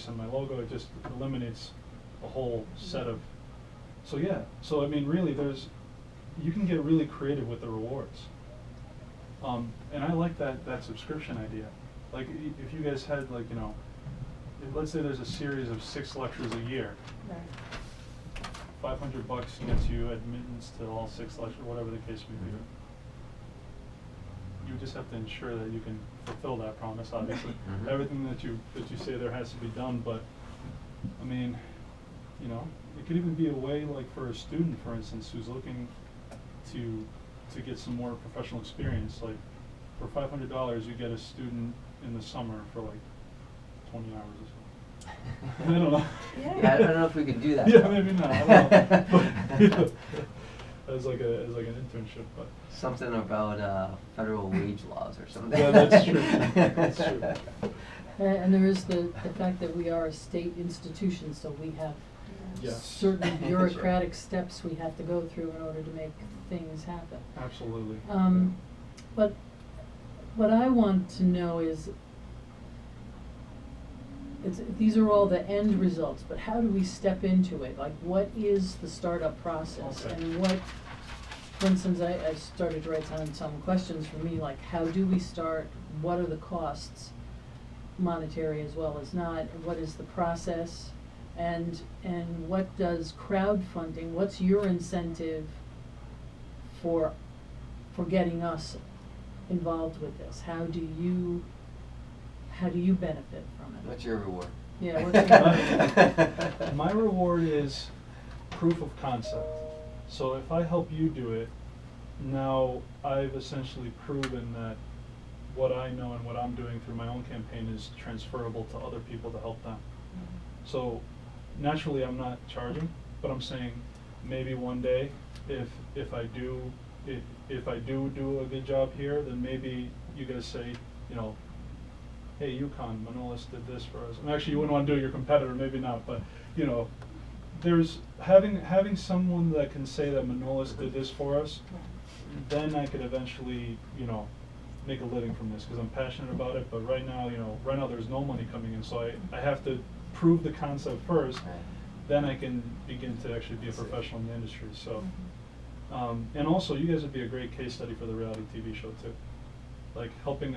send my logo. It just eliminates a whole set of, so yeah, so I mean really you can get really creative with the rewards. And I like that subscription idea. Like if you guys had like, you know, let's say there's a series of 6 lectures a year. Right. $500 gets you admittance to all 6 lectures, whatever the case may be. You just have to ensure that you can fulfill that promise, obviously. Everything that you say there has to be done, but I mean, you know, it could even be a way like for a student, for instance, who's looking to get some more professional experience. Like for $500 you get a student in the summer for like 20 hours or so. I don't know. Yeah, I don't know if we could do that. Yeah, maybe not. I don't know. But, you know, as like an internship, but something about federal wage laws or something. Yeah, that's true. That's true. And there is the fact that we are a state institution, so we have Yes. certain bureaucratic steps we have to go through in order to make things happen. Absolutely. But what I want to know is, these are all the end results, but how do we step into it? Like, what is the startup process? Okay. And what, for instance, I started to write down some questions for me, like how do we start? What are the costs, monetary as well as not? And what is the process? And what does crowdfunding, what's your incentive for getting us involved with this? How do you benefit from it? What's your reward? Yeah, what's your reward? My reward is proof of concept. So if I help you do it, now I've essentially proven that what I know and what I'm doing through my own campaign is transferable to other people to help them. So naturally I'm not charging, but I'm saying maybe one day if I do a good job here, then maybe you guys say, you know, hey, UConn, Manolis did this for us. And actually, you wouldn't want to do it your competitor, maybe not, but you know, there's having someone that can say that Manolis did this for us, then I could eventually, you know, make a living from this because I'm passionate about it. But right now, you know, there's no money coming in, so I have to prove the concept first, then I can begin to actually be a professional in the industry. So, and also, you guys would be a great case study for the reality TV show too. Like helping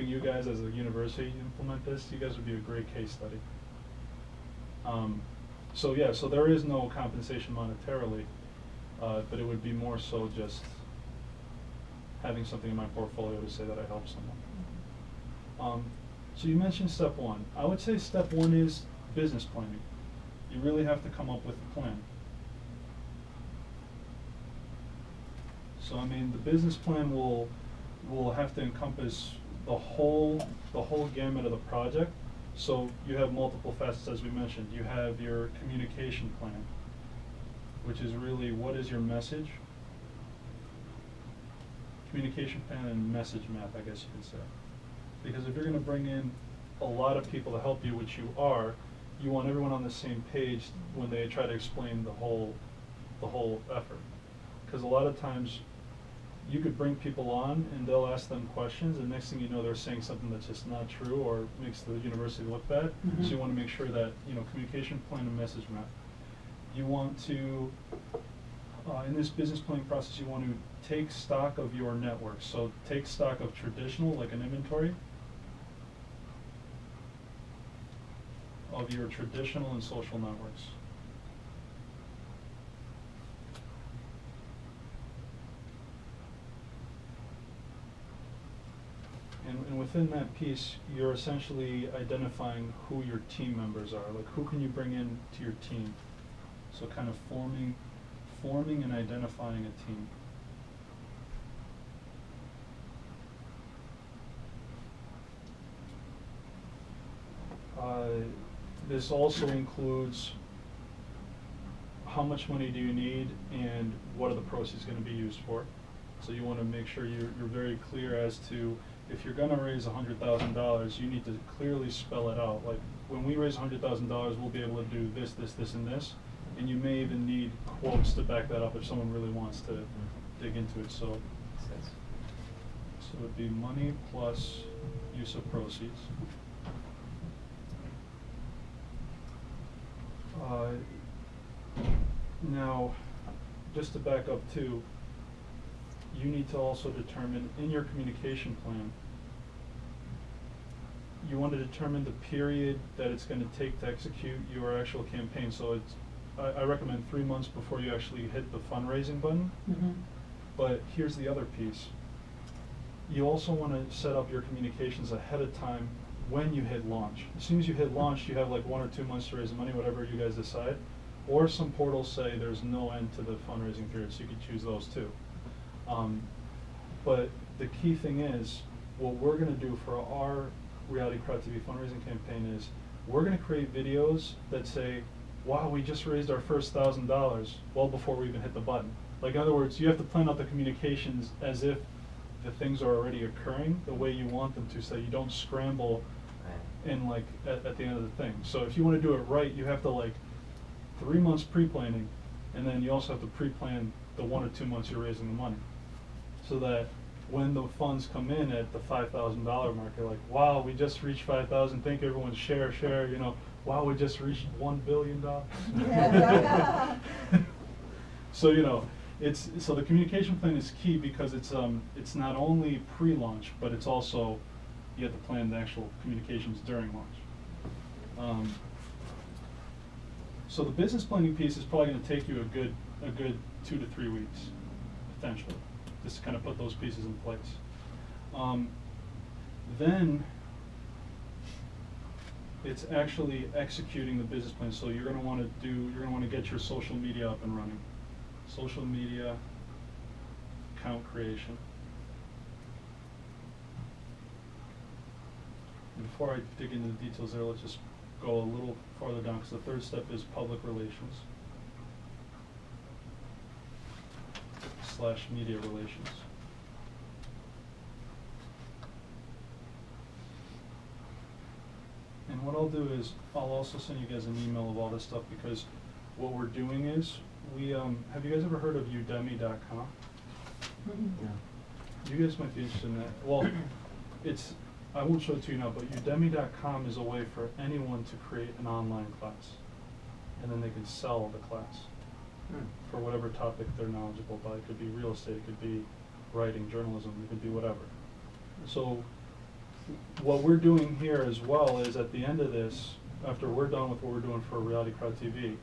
you guys as a university implement this, you guys would be a great case study. So yeah, so there is no compensation monetarily, but it would be more so just having something in my portfolio to say that I helped someone. So you mentioned step 1. I would say step 1 is business planning. You really have to come up with a plan. So I mean, the business plan will have to encompass the whole gamut of the project. So you have multiple facets, as we mentioned. You have your communication plan, which is really what is your message. Communication plan and message map, I guess you could say. Because if you're going to bring in a lot of people to help you, which you are, you want everyone on the same page when they try to explain the whole effort. Because a lot of times you could bring people on and they'll ask them questions, and next thing you know, they're saying something that's just not true or makes the university look bad. So you want to make sure that, you know, communication plan and message map. You want to, in this business planning process, you want to take stock of your network. So take stock of traditional, like an inventory, of your traditional and social networks. And within that piece, you're essentially identifying who your team members are. Like, who can you bring in to your team? So kind of forming and identifying a team. This also includes how much money do you need and what are the proceeds going to be used for. So you want to make sure you're very clear as to, if you're going to raise $100,000, you need to clearly spell it out. Like, when we raise $100,000, we'll be able to do this, this, this, and this. And you may even need quotes to back that up if someone really wants to dig into it. So it would be money plus use of proceeds. Now, just to back up too, you need to also determine in your communication plan, you want to determine the period that it's going to take to execute your actual campaign. So it's, I recommend 3 months before you actually hit the fundraising button. Mm-hmm. But here's the other piece. You also want to set up your communications ahead of time when you hit launch. As soon as you hit launch, you have like 1 or 2 months to raise money, whatever you guys decide. Or some portals say there's no end to the fundraising period, so you can choose those too. But the key thing is, what we're going to do for our Reality Crowd TV fundraising campaign is, we're going to create videos that say, wow, we just raised our first $1,000 well before we even hit the button. Like, in other words, you have to plan out the communications as if the things are already occurring the way you want them to, so you don't scramble in like at the end of the thing. So if you want to do it right, you have to like 3 months pre-planning, and then you also have to pre-plan the 1 or 2 months you're raising the money, so that when the funds come in at the $5,000 mark, you're like, wow, we just reached 5,000. Thank everyone. Share. You know, wow, we just reached $1 billion. So you know, so the communication plan is key, because it's not only pre-launch, but it's also, you have to plan the actual communications during launch. So the business planning piece is probably going to take you a good 2 to 3 weeks, potentially, just to kind of put those pieces in place. Then it's actually executing the business plan. So you're going to want to get your social media up and running. Social media account creation. And before I dig into the details there, let's just go a little farther down, because the third step is public relations / media relations. And what I'll do is, I'll also send you guys an email of all this stuff, because what we're doing is, have you guys ever heard of Udemy.com? Yeah. You guys might be interested in that. Well, I won't show it to you now, but Udemy.com is a way for anyone to create an online class, and then they can sell the class for whatever topic they're knowledgeable about. It could be real estate, it could be writing, journalism, it could be whatever. So what we're doing here as well is, at the end of this, after we're done with what we're doing for Reality Crowd TV,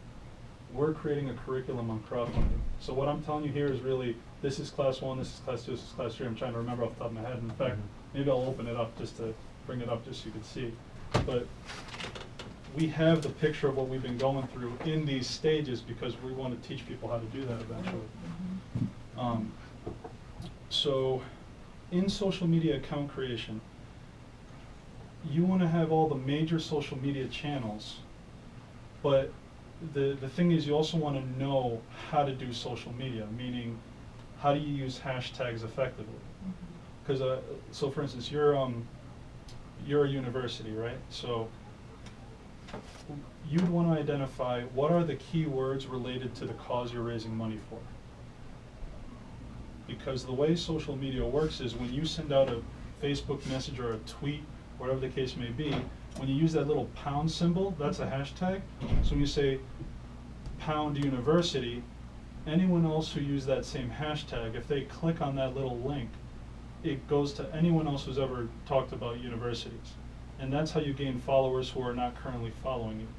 we're creating a curriculum on crowdfunding. So what I'm telling you here is really, this is class 1, this is class 2, this is class 3. I'm trying to remember off the top of my head. In fact, maybe I'll open it up just to bring it up just so you can see. But we have the picture of what we've been going through in these stages, because we want to teach people how to do that eventually. So in social media account creation, you want to have all the major social media channels, but the thing is, you also want to know how to do social media, meaning how do you use hashtags effectively? Because so for instance, you're a university, right? So you'd want to identify what are the keywords related to the cause you're raising money for. Because the way social media works is, when you send out a Facebook message or a tweet, whatever the case may be, when you use that little pound symbol, that's a hashtag. So when you say pound university, anyone else who used that same hashtag, if they click on that little link, it goes to anyone else who's ever talked about universities. And that's how you gain followers who are not currently following you.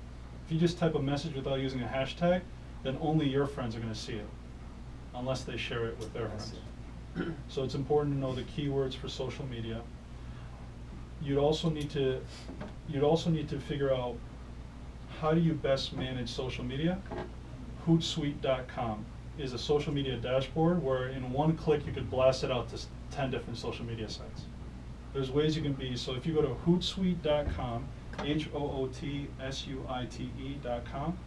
If you just type a message without using a hashtag, then only your friends are going to see it, unless they share it with their friends. So it's important to know the keywords for social media. You'd also need to figure out, how do you best manage social media? Hootsuite.com is a social media dashboard where in one click you could blast it out to 10 different social media sites. There's ways you can be, so if you go to Hootsuite.com, HOOTSUITE.com,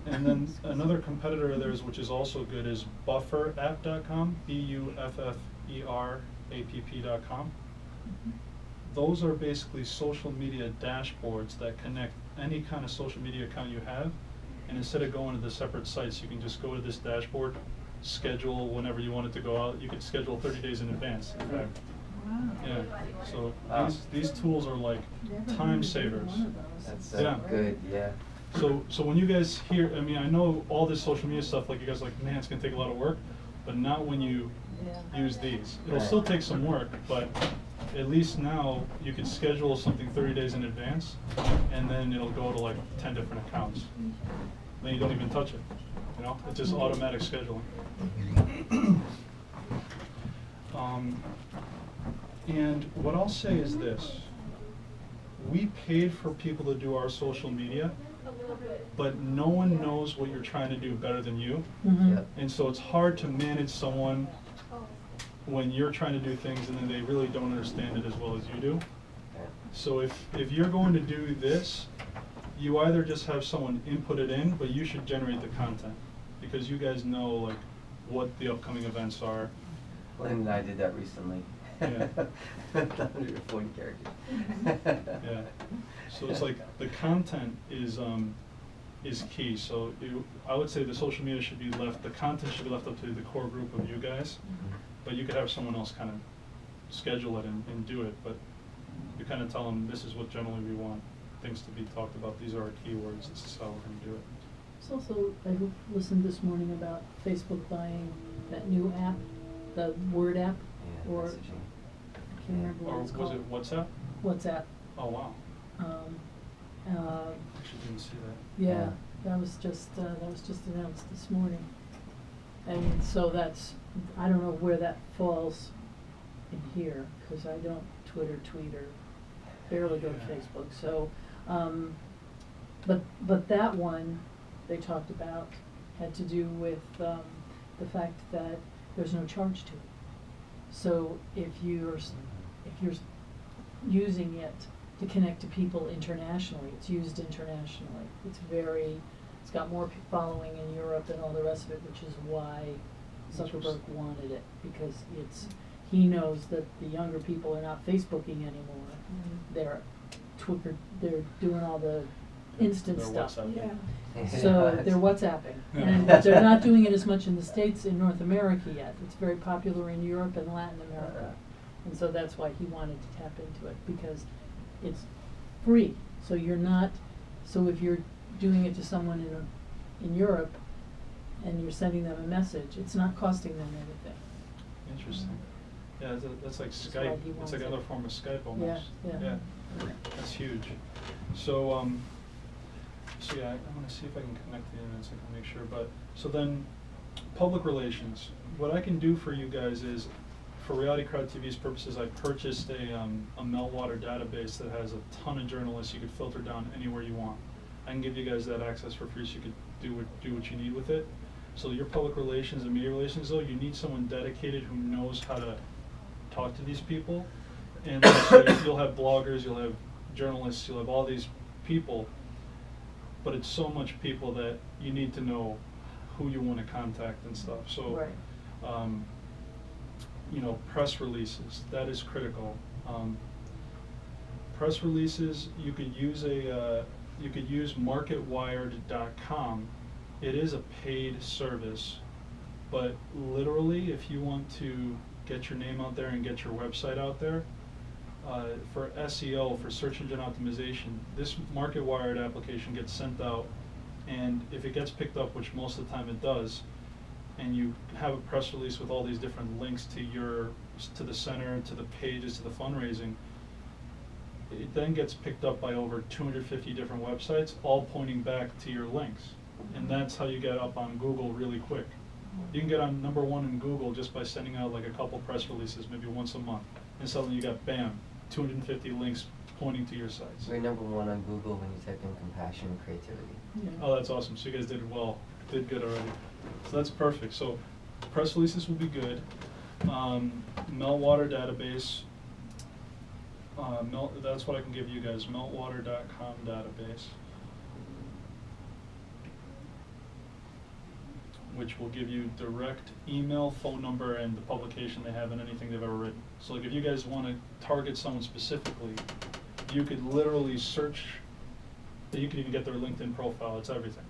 and then another competitor of theirs, which is also good, is bufferapp.com, BUFFERAPP.com. Those are basically social media dashboards that connect any kind of social media account you have, and instead of going to the separate sites, you can just go to this dashboard, schedule whenever you want it to go out. You could schedule 30 days in advance, in fact. Wow. Yeah, so these tools are like Never time heard of savers. one of those. That's Yeah. good, yeah. So when you guys hear, I mean, I know all this social media stuff, like you guys are like, man, it's gonna take a lot of work, but not when you use these. It'll Right. still take some work, but at least now you can schedule something 30 days in advance, and then it'll go to like 10 different accounts. Then you don't even touch it, you know? It's just automatic scheduling. And what I'll say is this. We paid for people to do our social media, but no one knows what you're trying to do better than you. Mhm. Yep. And so it's hard to manage someone when you're trying to do things and then they really don't understand it as well as you do. So if you're going to do this, you either just have someone input it in, but you should generate the content, because you guys know like what the upcoming events are. Lynn and I did that recently. Yeah. 140 characters. Yeah. So it's like the content is key. So I would say the social media should be left, the content should be left up to the core group of you guys, but you could have someone else kind of schedule it and do it. But you kind of tell them this is what generally we want things to be talked about. These are our keywords. This is how we're going to do it. It's also, I listened this morning about Facebook buying that new app, the Word app, Yeah, or, messaging. I can't remember Or what it's was called. it WhatsApp? WhatsApp. Oh wow. Actually didn't see that. Yeah, Yeah. that was just announced this morning. And so that's, I don't know where that falls in here, because I don't Twitter, tweet, or barely go to Yeah. Facebook, so, but that one they talked about had to do with, the fact that there's no charge to it. So if you're using it to connect to people internationally, it's used internationally. It's got more following in Europe and all the rest of it, which is why Zuckerberg wanted it, because he knows that the younger people are not Facebooking anymore. They're they're doing all the instant They're stuff. WhatsApping. So they're WhatsApping, Yeah. and but they're not doing it as much in the States, in North America yet. It's very popular in Europe and Latin America, and so that's why he wanted to tap into it, because it's free. So you're not. So if you're doing it to someone in Europe, and you're sending them a message, it's not costing them anything. Interesting. Yeah, that's like That's why Skype. he It's wants like it. another form of Skype almost. Yeah. That's huge. So, so yeah, I'm gonna see if I can connect the internet so I can make sure. But so then, public relations. What I can do for you guys is, for Reality Crowd TV's purposes, I purchased a meltwater database that has a ton of journalists. You could filter down anywhere you want. I can give you guys that access for free, so you could do what you need with it. So your public relations and media relations, though, you need someone dedicated who knows how to talk to these people. And so you'll have bloggers, you'll have journalists, you'll have all these people, but it's so much people that you need to know who you want to contact and stuff. So, Right. You know, press releases, that is critical. Press releases, you could use marketwired.com. It is a paid service, but literally, if you want to get your name out there and get your website out there, for SEO, for search engine optimization, this MarketWired application gets sent out, and if it gets picked up, which most of the time it does, and you have a press release with all these different links to the center, to the pages, to the fundraising, it then gets picked up by over 250 different websites, all pointing back to your links. And that's how you get up on Google really quick. You can get on #1 in Google just by sending out like a couple press releases, maybe once a month. And suddenly you got, bam, 250 links pointing to your sites. We're #1 on Google when you type in compassion and creativity. Yeah. Oh, that's awesome. So you guys did good already. So that's perfect. So press releases will be good. Meltwater database. That's what I can give you guys, meltwater.com database, which will give you direct email, phone number, and the publication they have and anything they've ever written. So like if you guys want to target someone specifically, you could literally search, you could even get their LinkedIn profile, it's everything.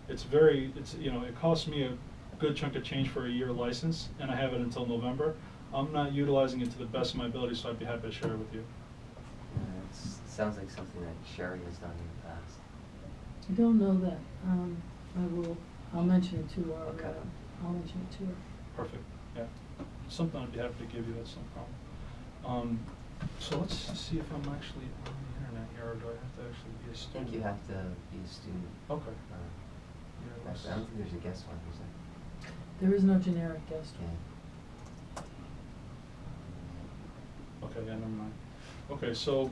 It costs me a good chunk of change for a year license, and I have it until November. I'm not utilizing it to the best of my ability, so I'd be happy to share it with you. It sounds like something that Sherry has done in the past. I don't know that. I'll mention it to our, Okay. I'll mention it to her. Perfect, yeah. Something I'd be happy to give you, that's no problem. So let's see if I'm actually on the internet here, or do I have to actually be a I student? think you have to be a student. Okay. Yeah, let's- I don't think there's a guest one, is there? There is no generic guest. Yeah. Okay, yeah, never mind. Okay, so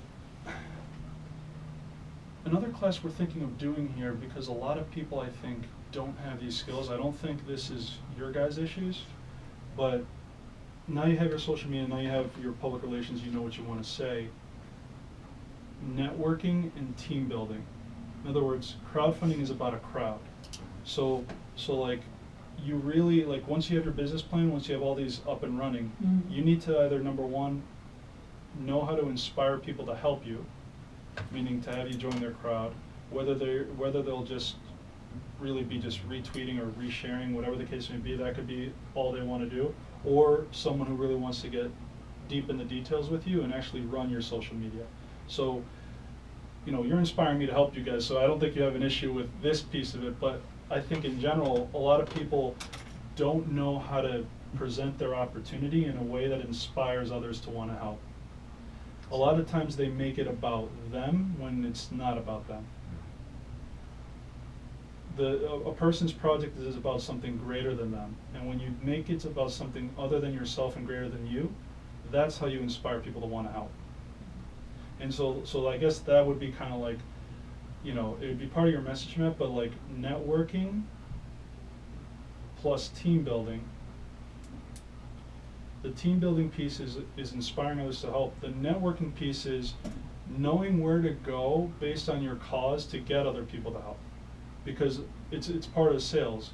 another class we're thinking of doing here, because a lot of people, I think, don't have these skills. I don't think this is your guys' issues, but now you have your social media, now you have your public relations, you know what you want to say. Networking and team building. In other words, crowdfunding is about a crowd. So like, you really, like, once you have your business plan, once you have all these up and running, Mhm. you need to either, number one, know how to inspire people to help you, meaning to have you join their crowd, whether they'll just really be just retweeting or resharing, whatever the case may be, that could be all they want to do, or someone who really wants to get deep in the details with you and actually run your social media. So, you know, you're inspiring me to help you guys, so I don't think you have an issue with this piece of it, but I think in general, a lot of people don't know how to present their opportunity in a way that inspires others to want to help. A lot of times they make it about them when it's not about them. A person's project is about something greater than them, and when you make it about something other than yourself and greater than you, that's how you inspire people to want to help. And so I guess that would be kind of like, you know, it would be part of your message map, but like networking plus team building. The team building piece is inspiring others to help. The networking piece is knowing where to go based on your cause to get other people to help. Because it's part of sales.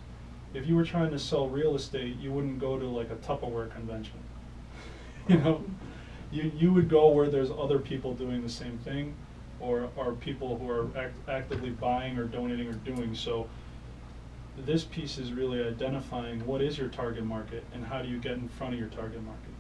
If you were trying to sell real estate, you wouldn't go to like a Tupperware convention. You know, you would go where there's other people doing the same thing, or people who are actively buying or donating or doing. So this piece is really identifying what is your target market and how do you get in front of your target market.